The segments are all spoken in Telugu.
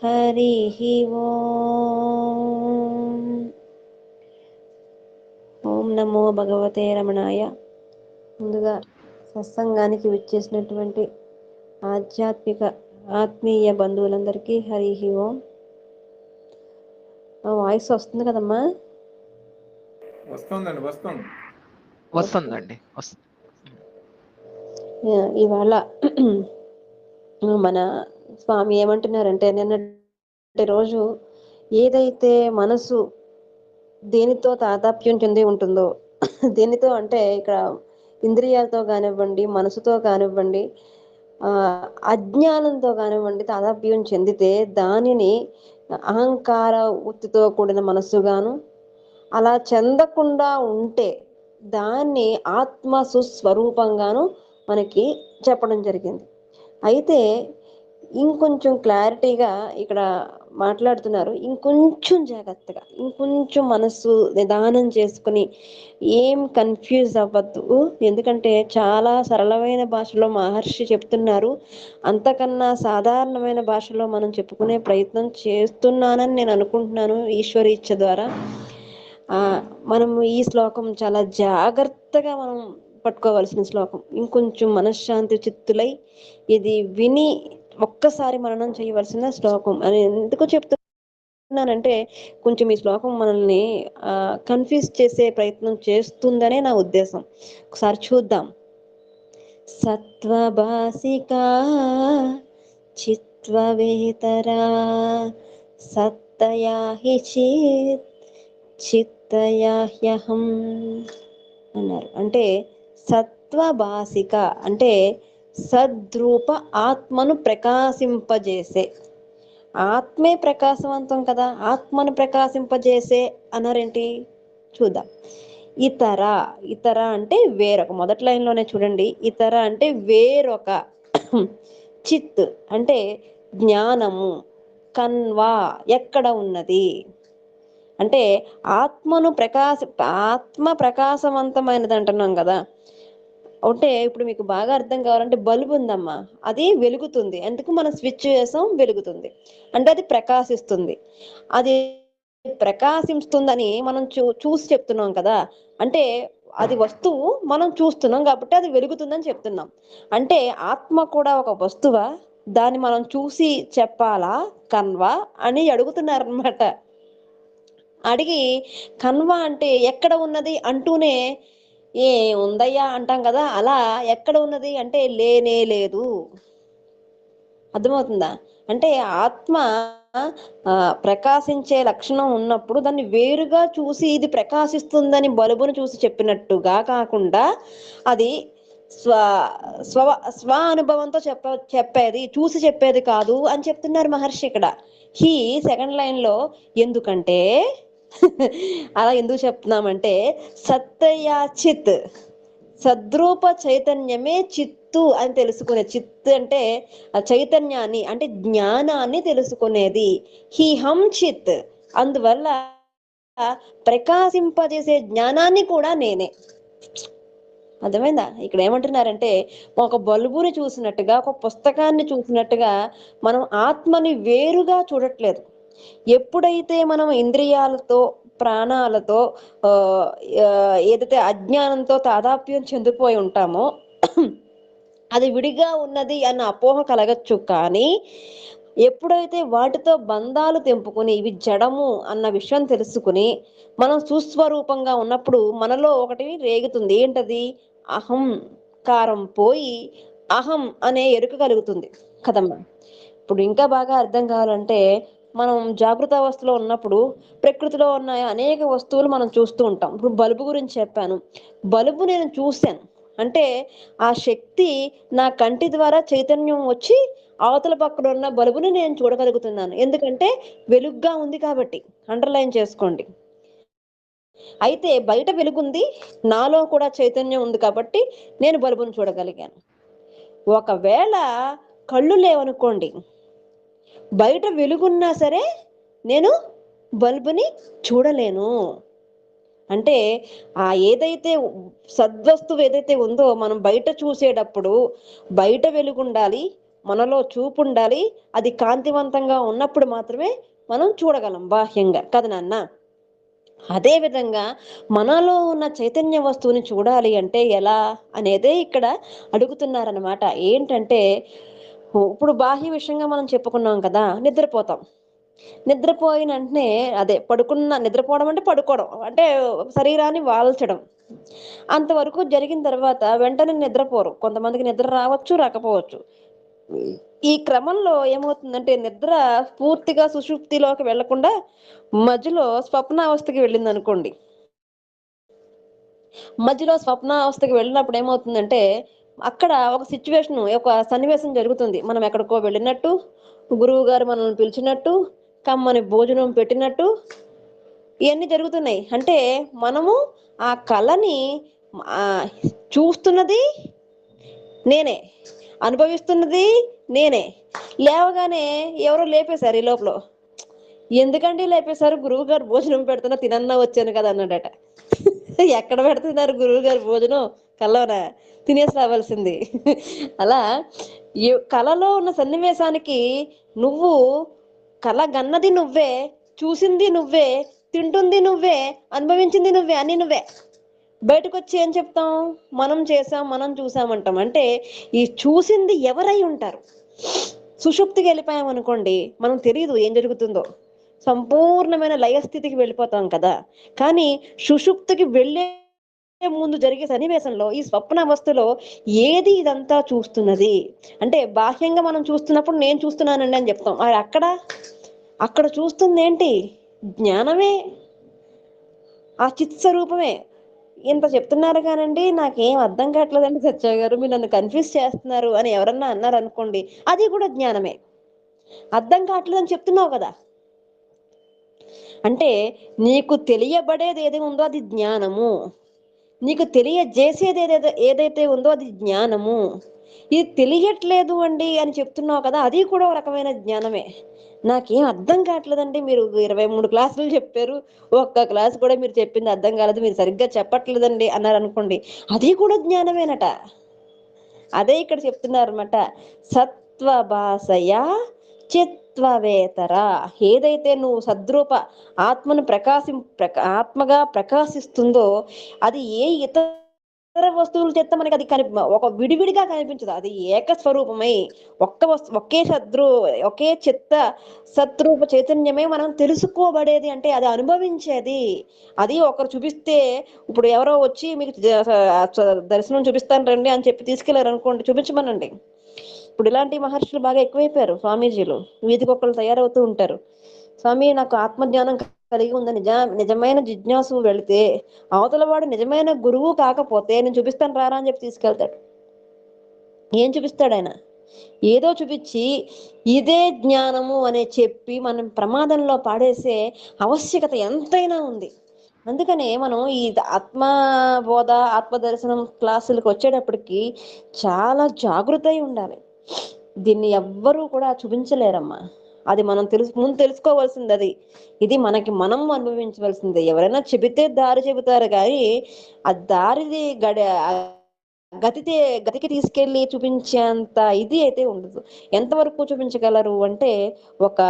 హరి ఓం. ఓం నమో భగవతే రమణాయ. ముందుగా సత్సంగానికి విచ్చేసినటువంటి ఆత్మీయ బంధువులందరికీ హరి ఓం. వాయిస్ వస్తుంది కదమ్మా? వస్తుందండి. ఇవాళ మన స్వామి ఏమంటున్నారంటే, నిన్నటి రోజు ఏదైతే మనసు దేనితో తాదాప్యం చెంది ఉంటుందో, దేనితో అంటే ఇక్కడ ఇంద్రియాలతో కానివ్వండి, మనసుతో కానివ్వండి, అజ్ఞానంతో కానివ్వండి తాదాప్యం చెందితే దానిని అహంకార వృత్తితో కూడిన మనస్సుగాను, అలా చెందకుండా ఉంటే దాన్ని ఆత్మ సుస్వరూపంగాను మనకి చెప్పడం జరిగింది. అయితే ఇంకొంచెం క్లారిటీగా ఇక్కడ మాట్లాడుతున్నారు. ఇంకొంచెం జాగ్రత్తగా, ఇంకొంచెం మనస్సు నిదానం చేసుకుని ఏం కన్ఫ్యూజ్ అవ్వద్దు. ఎందుకంటే చాలా సరళమైన భాషలో మహర్షి చెప్తున్నారు. అంతకన్నా సాధారణమైన భాషలో మనం చెప్పుకునే ప్రయత్నం చేస్తున్నానని నేను అనుకుంటున్నాను ఈశ్వరి ఇచ్చ ద్వారా. మనము ఈ శ్లోకం చాలా జాగ్రత్తగా మనం పట్టుకోవాల్సిన శ్లోకం. ఇంకొంచెం మనశ్శాంతి చిత్తులై ఇది విని ఒక్కసారి మననం చేయవలసిన శ్లోకం అని ఎందుకు చెప్తున్నానంటే, కొంచెం ఈ శ్లోకం మనల్ని కన్ఫ్యూజ్ చేసే ప్రయత్నం చేస్తుందనే నా ఉద్దేశం. ఒకసారి చూద్దాం. సత్వభాసికా చిత్వవేతరా సత్తయా హి చిత్తయా హ్యహం అన్నారు. అంటే సత్వభాసిక అంటే సద్రూప ఆత్మను ప్రకాశింపజేసే. ఆత్మే ప్రకాశవంతం కదా, ఆత్మను ప్రకాశింపజేసే అన్నారేంటి చూద్దాం. ఇతర, ఇతర అంటే వేరొక. మొదటి లైన్లోనే చూడండి, ఇతర అంటే వేరొక. చిత్ అంటే జ్ఞానము. కన్వా ఎక్కడ ఉన్నది అంటే ఆత్మ ప్రకాశవంతమైనది అంటున్నాం కదా. అంటే ఇప్పుడు మీకు బాగా అర్థం కావాలంటే, బల్బు ఉందమ్మా, అది వెలుగుతుంది. ఎందుకు? మనం స్విచ్ వేసాం, వెలుగుతుంది. అంటే అది ప్రకాశిస్తుంది. అది ప్రకాశిస్తుందని మనం చూసి చెప్తున్నాం కదా. అంటే అది వస్తువు, మనం చూస్తున్నాం కాబట్టి అది వెలుగుతుందని చెప్తున్నాం. అంటే ఆత్మ కూడా ఒక వస్తువా? దాన్ని మనం చూసి చెప్పాలా కన్వా అని అడుగుతున్నారనమాట. అడిగి కన్వా అంటే ఎక్కడ ఉన్నది అంటూనే ఏ ఉందయ్యా అంటాం కదా, అలా ఎక్కడ ఉన్నది అంటే లేనే లేదు. అర్థమవుతుందా? అంటే ఆత్మ ప్రకాశించే లక్షణం ఉన్నప్పుడు దాన్ని వేరుగా చూసి ఇది ప్రకాశిస్తుందని బల్బును చూసి చెప్పినట్టుగా కాకుండా, అది స్వ స్వ స్వ అనుభవంతో చెప్పేది, చూసి చెప్పేది కాదు అని చెప్తున్నారు మహర్షి ఇక్కడ. హీ సెకండ్ లైన్ లో ఎందుకంటే అలా ఎందుకు చెప్తున్నామంటే, సత్తయాచిత్ సద్రూప చైతన్యమే చిత్తు అని తెలుసుకునే. చిత్ అంటే చైతన్యాన్ని అంటే జ్ఞానాన్ని తెలుసుకునేది. హి హం చిత్, అందువల్ల ప్రకాశింపజేసే జ్ఞానాన్ని కూడా నేనే. అర్థమైందా? ఇక్కడ ఏమంటున్నారంటే, ఒక బల్బుని చూసినట్టుగా, ఒక పుస్తకాన్ని చూసినట్టుగా మనం ఆత్మని వేరుగా చూడట్లేదు. ఎప్పుడైతే మనం ఇంద్రియాలతో, ప్రాణాలతో ఏదైతే అజ్ఞానంతో తాదాప్యం చెందిపోయి ఉంటామో అది విడిగా ఉన్నది అన్న అపోహ కలగచ్చు. కానీ ఎప్పుడైతే వాటితో బంధాలు తెంపుకుని ఇవి జడము అన్న విషయం తెలుసుకుని మనం సుస్వరూపంగా ఉన్నప్పుడు మనలో ఒకటి రేగుతుంది. ఏంటది? అహంకారం పోయి అహం అనే ఎరుక కలుగుతుంది కదమ్మా. ఇప్పుడు ఇంకా బాగా అర్థం కావాలంటే, మనం జాగృత అవస్థలో ఉన్నప్పుడు ప్రకృతిలో ఉన్న అనేక వస్తువులు మనం చూస్తూ ఉంటాం. ఇప్పుడు బల్బు గురించి చెప్పాను. బల్బు నేను చూశాను అంటే ఆ శక్తి నా కంటి ద్వారా చైతన్యం వచ్చి అవతల పక్కన ఉన్న బల్బుని నేను చూడగలుగుతున్నాను. ఎందుకంటే వెలుగ్గా ఉంది కాబట్టి. అండర్లైన్ చేసుకోండి. అయితే బయట వెలుగుంది, నాలో కూడా చైతన్యం ఉంది కాబట్టి నేను బల్బును చూడగలిగాను. ఒకవేళ కళ్ళు లేవనుకోండి, బయట వెలుగున్నా సరే నేను బల్బుని చూడలేను. అంటే ఏదైతే సద్వస్తువు ఏదైతే ఉందో మనం బయట చూసేటప్పుడు బయట వెలుగుండాలి, మనలో చూపు ఉండాలి. అది కాంతివంతంగా ఉన్నప్పుడు మాత్రమే మనం చూడగలం బాహ్యంగా కదా నాన్న. అదే విధంగా మనలో ఉన్న చైతన్య వస్తువుని చూడాలి అంటే ఎలా అనేదే ఇక్కడ అడుగుతున్నారనమాట. ఏంటంటే ఇప్పుడు బాహ్య విషయంగా మనం చెప్పుకున్నాం కదా, నిద్రపోతాం. నిద్రపోయిన వెంటనే అదే నిద్రపోవడం అంటే పడుకోవడం. అంటే శరీరాన్ని వాల్చడం. అంతవరకు జరిగిన తర్వాత వెంటనే నిద్రపోరు. కొంతమందికి నిద్ర రావచ్చు, రాకపోవచ్చు. ఈ క్రమంలో ఏమవుతుందంటే నిద్ర పూర్తిగా సుషుప్తిలోకి వెళ్ళకుండా మధ్యలో స్వప్నావస్థకి వెళ్ళిందనుకోండి. మధ్యలో స్వప్నావస్థకి వెళ్ళినప్పుడు ఏమవుతుందంటే అక్కడ ఒక సన్నివేశం జరుగుతుంది. మనం ఎక్కడికో వెళ్ళినట్టు, గురువుగారు మనల్ని పిలిచినట్టు, కమ్మని భోజనం పెట్టినట్టు ఇయన్నీ జరుగుతున్నాయి. అంటే మనము ఆ కళని ఆహ్, చూస్తున్నది నేనే. అనుభవిస్తున్నది నేనే. లేవగానే ఎవరో లేపేశారు ఈ లోపల. ఎందుకండి లేపేశారు? గురువుగారు భోజనం పెడుతున్నా తినన్నా వచ్చాను కదా అన్నాడట. ఎక్కడ పెడుతున్నారు గురువుగారు భోజనం? కల్లోనా? తినేసి రావాల్సింది. అలా కలలో ఉన్న సన్నివేశానికి నువ్వు కలగన్నది నువ్వే, చూసింది నువ్వే, తింటుంది నువ్వే, అనుభవించింది నువ్వే, అన్నీ నువ్వే. బయటకొచ్చి ఏం చెప్తాం? మనం చేసాం, మనం చూసామంటాం. అంటే ఈ చూసింది ఎవరై ఉంటారు? సుషుప్తికి వెళ్ళిపోయామనుకోండి, మనం తెలీదు ఏం జరుగుతుందో. సంపూర్ణమైన లయస్థితికి వెళ్ళిపోతాం కదా! కానీ సుషుప్తికి వెళ్ళే ముందు జరిగే సన్నివేశంలో ఈ స్వప్నావస్థలో ఏది ఇదంతా చూస్తున్నది? అంటే బాహ్యంగా మనం చూస్తున్నప్పుడు నేను చూస్తున్నానండి అని చెప్తాం. మరి అక్కడ చూస్తుందేంటి? జ్ఞానమే. ఆ చిత్స్వరూపమే. ఇంత చెప్తున్నారు కానండి నాకేం అర్థం కావట్లేదండి సత్య గారు. మీరు నన్ను కన్‌ఫ్యూజ్ చేస్తున్నారు అని ఎవరన్నా అన్నారనుకోండి, అది కూడా జ్ఞానమే. అర్థం కావట్లేదని చెప్తున్నావు కదా! అంటే నీకు తెలియబడేది ఏది ఉందో అది జ్ఞానము. నీకు తెలియజేసేది ఏదైతే ఉందో అది జ్ఞానము. ఇది తెలియట్లేదు అండి అని చెప్తున్నావు కదా! అది కూడా ఒక రకమైన జ్ఞానమే. నాకేం అర్థం కావట్లేదండి. మీరు 23 క్లాసులు చెప్పారు. ఒక్క క్లాస్ కూడా మీరు చెప్పింది అర్థం కాలేదు. మీరు సరిగ్గా చెప్పట్లేదండి అన్నారనుకోండి. అది కూడా జ్ఞానమేనట. అదే ఇక్కడ చెప్తున్నారన్నమాట. సత్వభాసయా చిత్వవేతర. ఏదైతే నువ్వు ఆత్మను ఆత్మగా ప్రకాశిస్తుందో అది ఏ ఇతర వస్తువుల చేత మనకి అది ఒక విడివిడిగా కనిపించదు. అది ఏకస్వరూపమై ఒకే ఒకే చిత్త సద్రూప చైతన్యమే మనం తెలుసుకోబడేది. అంటే అది అనుభవించేది. అది ఒకరు చూపిస్తే ఇప్పుడు ఎవరో వచ్చి మీకు దర్శనం చూపిస్తాను రండి అని చెప్పి తీసుకెళ్లారనుకోండి, చూపించమనండి. ఇప్పుడు ఇలాంటి మహర్షులు బాగా ఎక్కువైపోయారు. స్వామీజీలు వీధికొకళ్ళు తయారవుతూ ఉంటారు. స్వామి నాకు ఆత్మజ్ఞానం కలిగి ఉంది నిజమైన జిజ్ఞాసు వెళితే అవతల వాడు నిజమైన గురువు కాకపోతే నేను చూపిస్తాను రారా అని చెప్పి తీసుకెళ్తాడు. ఏం చూపిస్తాడు ఆయన? ఏదో చూపించి ఇదే జ్ఞానము అనే చెప్పి మనం ప్రమాదంలో పాడేసే ఆవశ్యకత ఎంతైనా ఉంది. అందుకనే మనం ఈ ఆత్మబోధ, ఆత్మదర్శనం క్లాసులకు వచ్చేటప్పటికి చాలా జాగృత అయి ఉండాలి. దీన్ని ఎవ్వరూ కూడా చూపించలేరమ్మా. అది మనం ముందు తెలుసుకోవాల్సింది అది. ఇది మనకి మనం అనుభవించవలసిందే. ఎవరైనా చెబితే దారి చెబుతారు కానీ ఆ దారిది గతితే గతికి తీసుకెళ్ళి చూపించేంత ఇది అయితే ఉండదు. ఎంతవరకు చూపించగలరు అంటే ఒక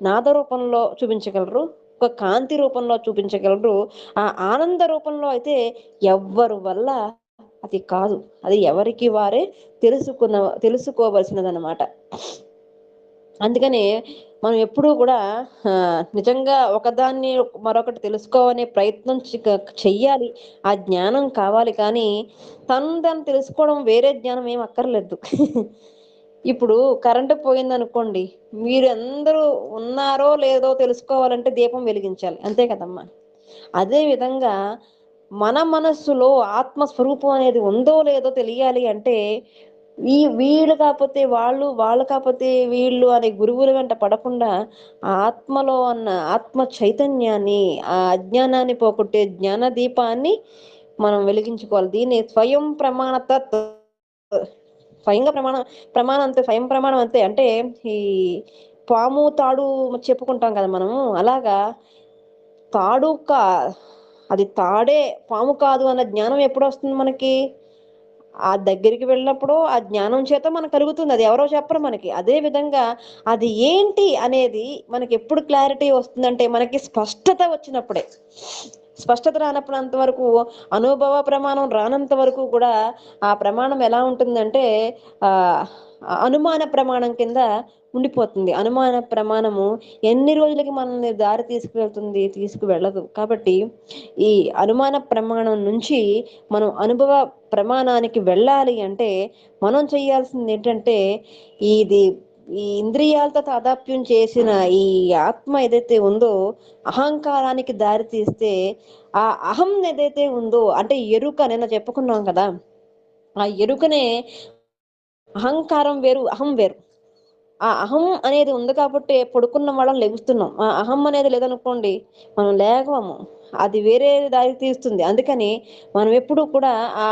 నాద రూపంలో చూపించగలరు, ఒక కాంతి రూపంలో చూపించగలరు. ఆ ఆనంద రూపంలో అయితే ఎవ్వరు వల్ల అది కాదు. అది ఎవరికి వారే తెలుసుకోవలసినదన్నమాట. అందుకనే మనం ఎప్పుడూ కూడా నిజంగా ఒకదాన్ని మరొకటి తెలుసుకోవాలనే ప్రయత్నం చెయ్యాలి. ఆ జ్ఞానం కావాలి కానీ తను తెలుసుకోవడం వేరే జ్ఞానం ఏం అక్కర్లేదు. ఇప్పుడు కరెంటు పోయిందనుకోండి, మీరు అందరూ ఉన్నారో లేదో తెలుసుకోవాలంటే దీపం వెలిగించాలి. అంతే కదమ్మా! అదే విధంగా మన మనస్సులో ఆత్మస్వరూపం అనేది ఉందో లేదో తెలియాలి అంటే వీళ్ళు కాకపోతే వాళ్ళు, వాళ్ళు కాకపోతే వీళ్ళు అనే గురువుల వెంట పడకుండా ఆత్మలో ఉన్న ఆత్మ చైతన్యాన్ని, ఆ అజ్ఞానాన్ని పోగొట్టే జ్ఞాన దీపాన్ని మనం వెలిగించుకోవాలి. దీన్ని స్వయంగా ప్రమాణం అంతే, స్వయం ప్రమాణం అంతే. అంటే ఈ పాము తాడు చెప్పుకుంటాం కదా మనము. అలాగా తాడు కా అది తాడే పాము కాదు అన్న జ్ఞానం ఎప్పుడు వస్తుంది మనకి? ఆ దగ్గరికి వెళ్ళినప్పుడు ఆ జ్ఞానం చేత మనకు కలుగుతుంది. అది ఎవరో చెప్పరు మనకి. అదే విధంగా అది ఏంటి అనేది మనకి ఎప్పుడు క్లారిటీ వస్తుందంటే మనకి స్పష్టత వచ్చినప్పుడే. స్పష్టత రానప్పుడంత వరకు, అనుభవ ప్రమాణం రానంత వరకు కూడా ఆ ప్రమాణం ఎలా ఉంటుందంటే ఆహ్, అనుమాన ప్రమాణం కింద ఉండిపోతుంది. అనుమాన ప్రమాణము ఎన్ని రోజులకి మనల్ని దారి తీసుకువెళ్తుంది? తీసుకువెళ్ళదు. కాబట్టి ఈ అనుమాన ప్రమాణం నుంచి మనం అనుభవ ప్రమాణానికి వెళ్ళాలి అంటే మనం చేయాల్సింది ఏంటంటే ఇది ఈ ఇంద్రియాలతో తాదాప్యం చేసిన ఈ ఆత్మ ఏదైతే ఉందో అహంకారానికి దారి తీస్తే ఆ అహం ఏదైతే ఉందో అంటే ఎరుక నిన్న చెప్పుకున్నాం కదా, ఆ ఎరుకనే అహంకారం వేరు, అహం వేరు. ఆ అహం అనేది ఉంది కాబట్టి పడుకున్న వాళ్ళం లెగుస్తున్నాం. ఆ అహం అనేది లేదనుకోండి మనం లేగవము. అది వేరే దారి తీస్తుంది. అందుకని మనం ఎప్పుడు కూడా ఆ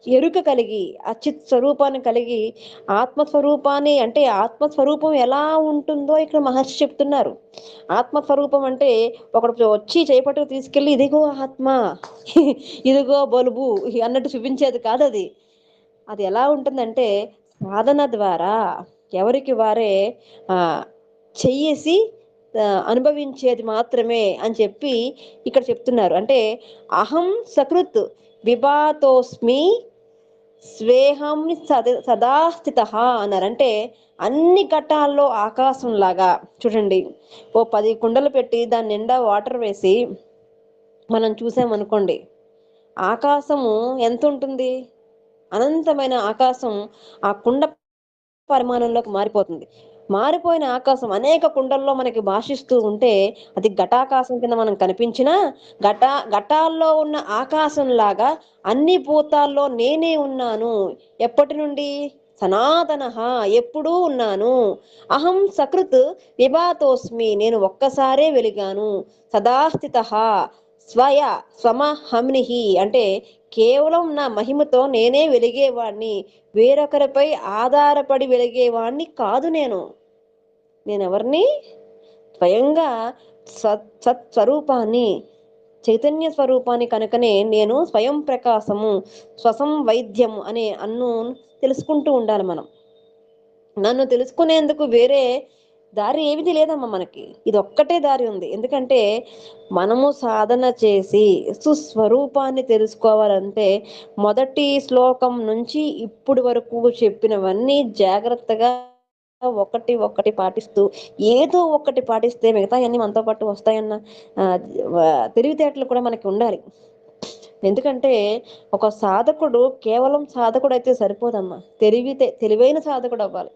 ఎరుక కలిగి, ఆ చిత్ స్వరూపాన్ని కలిగి, ఆత్మస్వరూపాన్ని అంటే ఆత్మస్వరూపం ఎలా ఉంటుందో ఇక్కడ మహర్షి చెప్తున్నారు. ఆత్మస్వరూపం అంటే ఒకడు వచ్చి చేపట్టుకు తీసుకెళ్ళి ఇదిగో ఆత్మ, ఇదిగో బలుబు అన్నట్టు చూపించేది కాదది. అది ఎలా ఉంటుందంటే సాధన ద్వారా ఎవరికి వారే ఆహ్, చెయ్యేసి అనుభవించేది మాత్రమే అని చెప్పి ఇక్కడ చెప్తున్నారు. అంటే అహం సకృత్ విభాతోస్మి స్వేహం సదా స్థితః అన్నారు. అంటే అన్ని ఘట్టాల్లో ఆకాశంలాగా చూడండి. ఓ 10 కుండలు పెట్టి దాని నిండా వాటర్ వేసి మనం చూసామనుకోండి. ఆకాశము ఎంతుంటుంది? అనంతమైన ఆకాశం ఆ కుండ పరిమాణంలోకి మారిపోతుంది. మారిపోయిన ఆకాశం అనేక కుండల్లో మనకి భాషిస్తూ ఉంటే అది ఘటాకాశం కింద మనం కనిపించినా ఘటాల్లో ఉన్న ఆకాశంలాగా అన్ని భూతాల్లో నేనే ఉన్నాను. ఎప్పటి నుండి? సనాతనః ఎప్పుడూ ఉన్నాను. అహం సకృత్ విభాతోస్మి నేను ఒక్కసారే వెలిగాను. సదా స్థితః స్వయ స్వమహంనిహి అంటే కేవలం నా మహిమతో నేనే వెలిగేవాడిని. వేరొకరిపై ఆధారపడి వెలిగేవాడిని కాదు నేను. నేనెవరిని? స్వయంగా సత్స్వరూపాన్ని, చైతన్య స్వరూపాన్ని కనుకనే నేను స్వయం ప్రకాశము, స్వసంవైద్యము అనే అన్ను తెలుసుకుంటూ ఉండాలి మనం. నన్ను తెలుసుకునేందుకు వేరే దారి ఏమిది లేదమ్మా మనకి. ఇదొక్కటే దారి ఉంది. ఎందుకంటే మనము సాధన చేసి సుస్వరూపాన్ని తెలుసుకోవాలంటే మొదటి శ్లోకం నుంచి ఇప్పటి వరకు చెప్పినవన్నీ జాగ్రత్తగా ఒకటి ఒకటి పాటిస్తూ ఏదో ఒకటి పాటిస్తే మిగతాయన్నీ మనతో పాటు వస్తాయన్న ఆహ్, తెలివితేటలు కూడా మనకి ఉండాలి. ఎందుకంటే ఒక సాధకుడు కేవలం సాధకుడైతే సరిపోదమ్మా. తెలివైన సాధకుడు అవ్వాలి.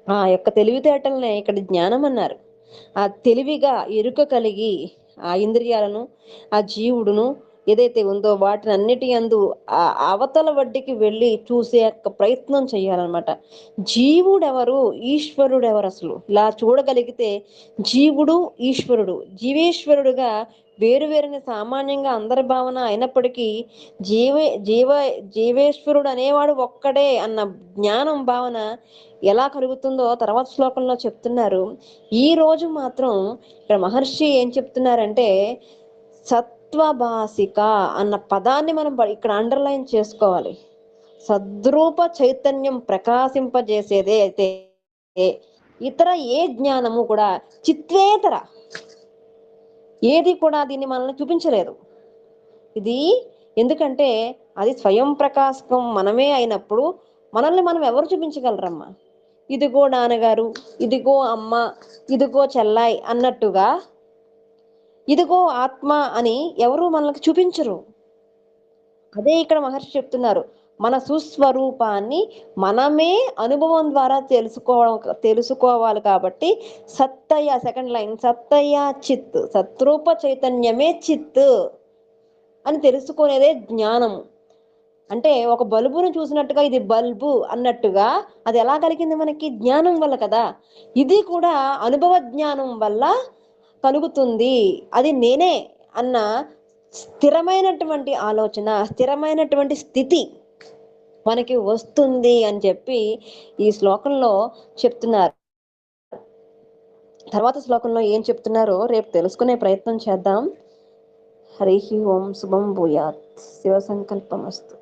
ఆ యొక్క తెలివితేటలనే ఇక్కడ జ్ఞానం అన్నారు. ఆ తెలివిగా ఎరుక కలిగి ఆ ఇంద్రియాలను, ఆ జీవుడును ఏదైతే ఉందో వాటినన్నిటి యందు ఆ అవతల వడ్డికి వెళ్ళి చూసే యొక్క ప్రయత్నం చేయాలన్నమాట. జీవుడెవరు? ఈశ్వరుడెవరసలు? ఇలా చూడగలిగితే జీవుడు, ఈశ్వరుడు. జీవేశ్వరుడుగా వేరు వేరుని సామాన్యంగా అందరి భావన అయినప్పటికీ జీవే జీవ జీవేశ్వరుడు అనేవాడు ఒక్కడే అన్న జ్ఞానం భావన ఎలా కలుగుతుందో తర్వాత శ్లోకంలో చెప్తున్నారు. ఈ రోజు మాత్రం ఇక్కడ మహర్షి ఏం చెప్తున్నారంటే సత్వభాసిక అన్న పదాన్ని మనం ఇక్కడ అండర్లైన్ చేసుకోవాలి. సద్రూప చైతన్యం ప్రకాశింపజేసేదే అయితే ఇతర ఏ జ్ఞానము కూడా చిత్వేతర ఏది కూడా దీన్ని మనల్ని చూపించలేదు. ఇది ఎందుకంటే అది స్వయం ప్రకాశకం మనమే అయినప్పుడు మనల్ని మనం ఎవరు చూపించగలరమ్మా? ఇదిగో నాన్నగారు, ఇదిగో అమ్మ, ఇదిగో చెల్లాయి అన్నట్టుగా ఇదిగో ఆత్మ అని ఎవరు మనల్ని చూపించరు. అదే ఇక్కడ మహర్షి చెప్తున్నారు. మన సుస్వరూపాన్ని మనమే అనుభవం ద్వారా తెలుసుకోవాలి కాబట్టి సత్తయ్య సెకండ్ లైన్ సత్తయ్య చిత్ సత్రూప చైతన్యమే చిత్ అని తెలుసుకునేదే జ్ఞానము. అంటే ఒక బల్బును చూసినట్టుగా ఇది బల్బు అన్నట్టుగా అది ఎలా కలిగింది మనకి? జ్ఞానం వల్ల కదా! ఇది కూడా అనుభవ జ్ఞానం వల్ల కలుగుతుంది. అది నేనే అన్న స్థిరమైనటువంటి ఆలోచన, స్థిరమైనటువంటి స్థితి మనకి వస్తుంది అని చెప్పి ఈ శ్లోకంలో చెప్తున్నారు. తర్వాత శ్లోకంలో ఏం చెప్తున్నారో రేపు తెలుసుకునే ప్రయత్నం చేద్దాం. హరి ఓం శుభం భూయాత్. శివ సంకల్పమస్తు.